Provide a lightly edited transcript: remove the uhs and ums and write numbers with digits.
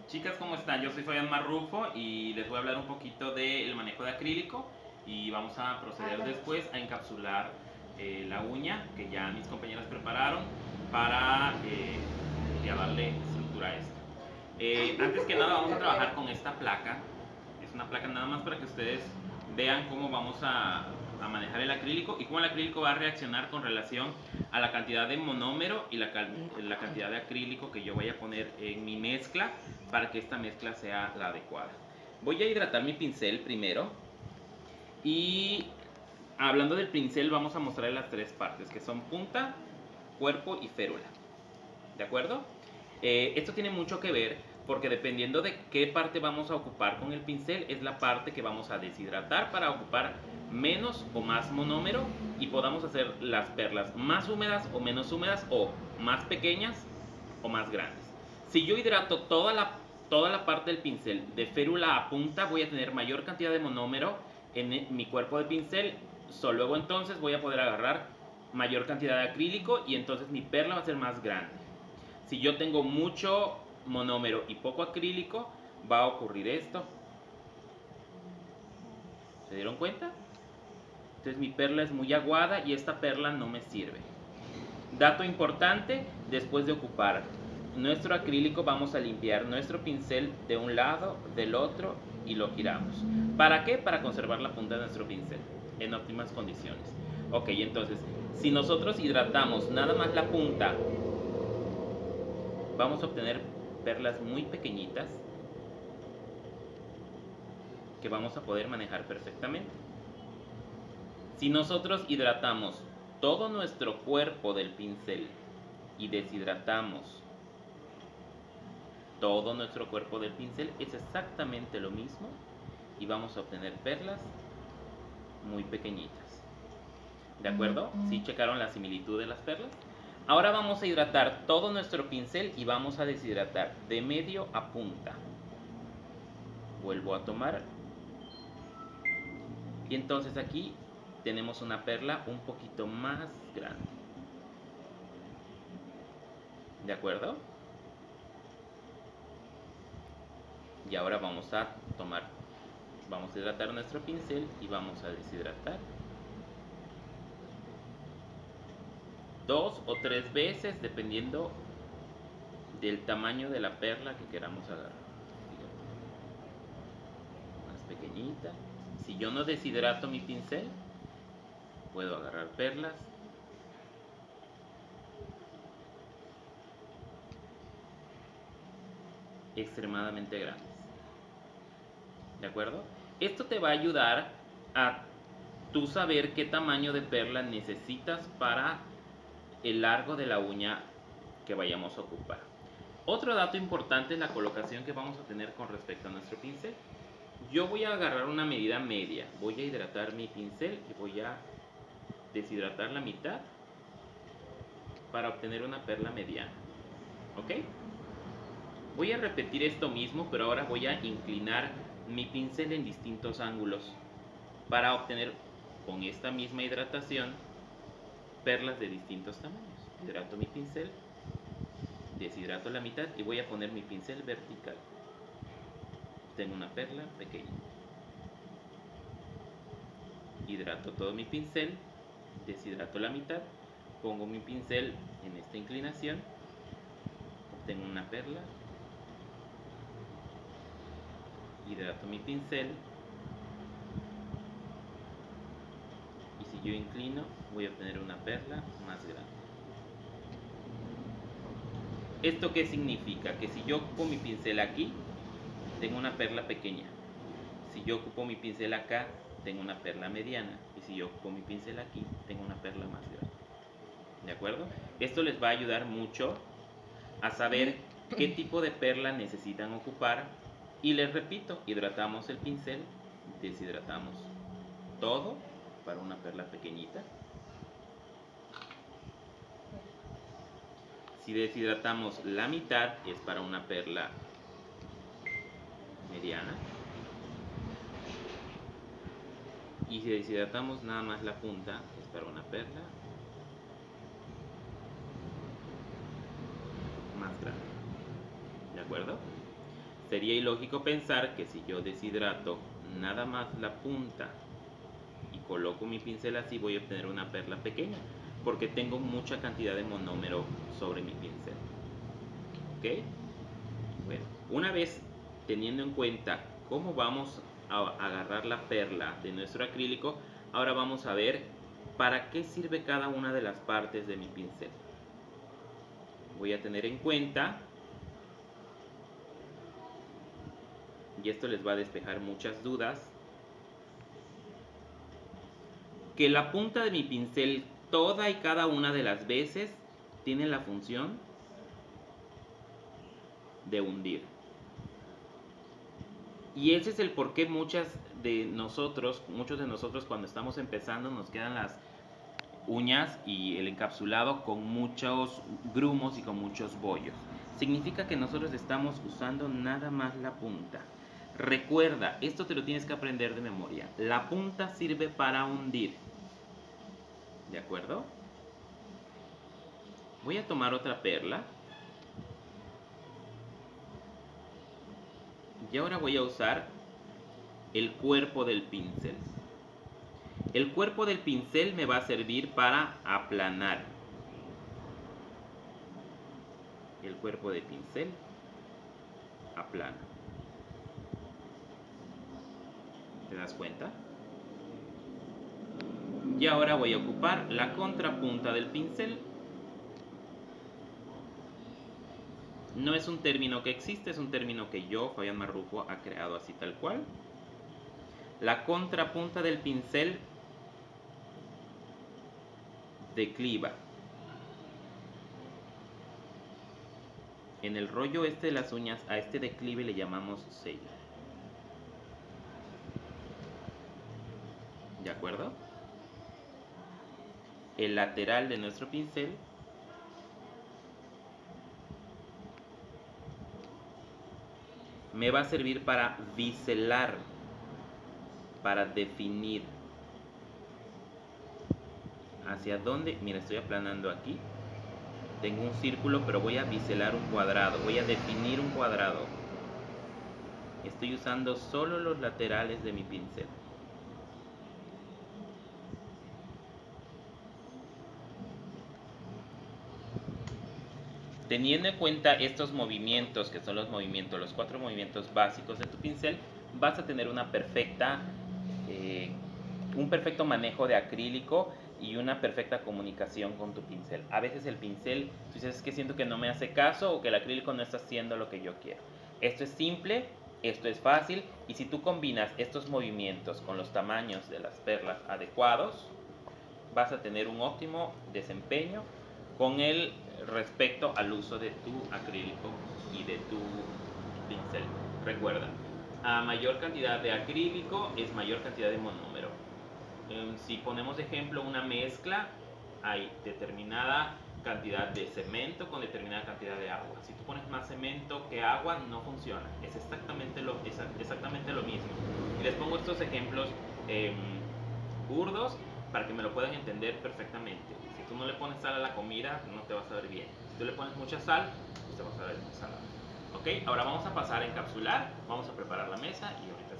Chicas, ¿cómo están? Yo soy Fabián Marrufo y les voy a hablar un poquito del manejo de acrílico y vamos a proceder después a encapsular la uña que ya mis compañeras prepararon para ya darle estructura a esto. Antes que nada vamos a trabajar con esta placa. Es una placa nada más para que ustedes vean cómo vamos a manejar el acrílico y cómo el acrílico va a reaccionar con relación a la cantidad de monómero y la cantidad de acrílico que yo voy a poner en mi mezcla para que esta mezcla sea la adecuada. Voy a hidratar mi pincel primero y hablando del pincel vamos a mostrarle las tres partes que son punta, cuerpo y férula. ¿De acuerdo? Esto tiene mucho que ver porque dependiendo de qué parte vamos a ocupar con el pincel es la parte que vamos a deshidratar para ocupar menos o más monómero y podamos hacer las perlas más húmedas o menos húmedas o más pequeñas o más grandes. Si yo hidrato toda la parte del pincel de férula a punta voy a tener mayor cantidad de monómero en mi cuerpo de pincel, luego entonces voy a poder agarrar mayor cantidad de acrílico y entonces mi perla va a ser más grande. Si yo tengo mucho monómero y poco acrílico, va a ocurrir esto. ¿Se dieron cuenta? Entonces mi perla es muy aguada y esta perla no me sirve. Dato importante, después de ocupar nuestro acrílico vamos a limpiar nuestro pincel de un lado, del otro y lo giramos. ¿Para qué? Para conservar la punta de nuestro pincel en óptimas condiciones. Ok, entonces, si nosotros hidratamos nada más la punta, vamos a obtener perlas muy pequeñitas que vamos a poder manejar perfectamente. Si nosotros hidratamos todo nuestro cuerpo del pincel y deshidratamos todo nuestro cuerpo del pincel, es exactamente lo mismo y vamos a obtener perlas muy pequeñitas. ¿De acuerdo? ¿Sí checaron la similitud de las perlas? Ahora vamos a hidratar todo nuestro pincel y vamos a deshidratar de medio a punta. Vuelvo a tomar. Y entonces aquí tenemos una perla un poquito más grande. ¿De acuerdo? Y ahora vamos a hidratar nuestro pincel y vamos a deshidratar 2 o 3 veces dependiendo del tamaño de la perla que queramos agarrar. Más pequeñita. Si yo no deshidrato mi pincel, puedo agarrar perlas extremadamente grandes. ¿De acuerdo? Esto te va a ayudar a tú saber qué tamaño de perla necesitas para el largo de la uña que vayamos a ocupar. Otro dato importante es la colocación que vamos a tener con respecto a nuestro pincel. Yo voy a agarrar una medida media, voy a hidratar mi pincel y voy a deshidratar la mitad para obtener una perla mediana. ¿Ok? Voy a repetir esto mismo, pero ahora voy a inclinar mi pincel en distintos ángulos para obtener con esta misma hidratación perlas de distintos tamaños. Hidrato mi pincel, deshidrato la mitad y voy a poner mi pincel vertical. Tengo una perla pequeña. Hidrato todo mi pincel, deshidrato la mitad, pongo mi pincel en esta inclinación, obtengo una perla, hidrato mi pincel y si yo inclino voy a obtener una perla más grande. ¿Esto qué significa? Que si yo ocupo mi pincel aquí, tengo una perla pequeña. Si yo ocupo mi pincel acá, tengo una perla mediana. Y si yo ocupo mi pincel aquí, tengo una perla más grande. ¿De acuerdo? Esto les va a ayudar mucho a saber qué tipo de perla necesitan ocupar. Y les repito, hidratamos el pincel, deshidratamos todo para una perla pequeñita. Si deshidratamos la mitad, es para una perla mediana. Y si deshidratamos nada más la punta, es para una perla más grande. ¿De acuerdo? sería ilógico pensar que si yo deshidrato nada más la punta y coloco mi pincel así, voy a obtener una perla pequeña, porque tengo mucha cantidad de monómero sobre mi pincel. ¿Ok? Bueno, una vez teniendo en cuenta cómo vamos a agarrar la perla de nuestro acrílico, ahora vamos a ver para qué sirve cada una de las partes de mi pincel. Voy a tener en cuenta, y esto les va a despejar muchas dudas, que la punta de mi pincel toda y cada una de las veces tiene la función de hundir. Y ese es el por qué muchos de nosotros cuando estamos empezando nos quedan las uñas y el encapsulado con muchos grumos y con muchos bollos. Significa que nosotros estamos usando nada más la punta. Recuerda, esto te lo tienes que aprender de memoria. La punta sirve para hundir. ¿De acuerdo? Voy a tomar otra perla. Y ahora voy a usar el cuerpo del pincel. El cuerpo del pincel me va a servir para aplanar. El cuerpo del pincel aplana. ¿Te das cuenta? Y ahora voy a ocupar la contrapunta del pincel. No es un término que existe, es un término que yo, Fabián Marrufo, ha creado así tal cual. La contrapunta del pincel decliva. En el rollo este de las uñas, a este declive le llamamos sello. ¿De acuerdo? El lateral de nuestro pincel me va a servir para biselar, para definir. ¿Hacia dónde? Mira, estoy aplanando aquí. Tengo un círculo, pero voy a biselar un cuadrado. Voy a definir un cuadrado. Estoy usando solo los laterales de mi pincel. Teniendo en cuenta estos movimientos, que son los 4 movimientos básicos de tu pincel, vas a tener un perfecto manejo de acrílico y una perfecta comunicación con tu pincel. A veces el pincel, tú dices, es que siento que no me hace caso o que el acrílico no está haciendo lo que yo quiero. Esto es simple, esto es fácil, y si tú combinas estos movimientos con los tamaños de las perlas adecuados, vas a tener un óptimo desempeño con el respecto al uso de tu acrílico y de tu pincel. Recuerda, a mayor cantidad de acrílico es mayor cantidad de monómero. Si ponemos de ejemplo una mezcla, hay determinada cantidad de cemento con determinada cantidad de agua. Si tú pones más cemento que agua, no funciona. Es exactamente lo mismo. Y les pongo estos ejemplos burdos para que me lo puedan entender perfectamente. Si tú no le pones sal a la comida, no te vas a ver bien. Si tú le pones mucha sal, pues te vas a ver muy salado. Ok, ahora vamos a pasar a encapsular, vamos a preparar la mesa y ahorita